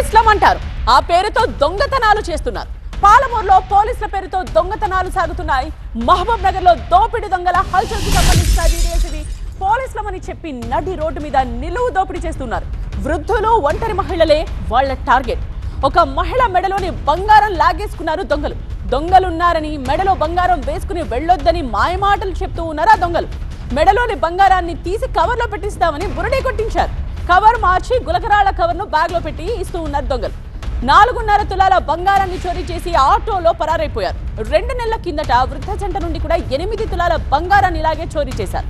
ఇస్లాం అంటారు. ఆ పేరుతో దొంగతనాలు చేస్తున్నారు. పాలమూరులో పోలీసుల పేరుతో దొంగతనాలు సాగుతున్నాయి. మహబూబ్ నగర్ లో దోపిడీ దొంగల హల్చల్కి సంబంధించిన వీడియోస్ ఇవి. పోలీసులమని చెప్పి నడి రోడ్డు మీద నిలువు దోపిడీ చేస్తున్నారు. వృద్ధులు, ఒంటరి మహిళలే వాళ్ళ టార్గెట్. ఒక మహిళ మెడలోని బంగారం లాగేసుకున్నారు దొంగలు. దొంగలున్నారని మెడలో బంగారం వేసుకుని వెళ్ళొద్దని మాయమాటలు చెప్తూ ఉన్నారు ఆ దొంగలు. మెడలోని బంగారాన్ని తీసి కవర్లో పెట్టిస్తామని బురడి కొట్టించారు. కవర్ మార్చి గులకరాళ్ల కవర్ను బ్యాగ్లో పెట్టి ఇస్తూ ఉన్నారు దొంగలు. 4.5 తులాల బంగారాన్ని చోరీ చేసి ఆటోలో పరారైపోయారు. 2 నెలల కిందట వృద్ధ జంట నుండి కూడా 8 తులాల బంగారాన్ని ఇలాగే చోరీ చేశారు.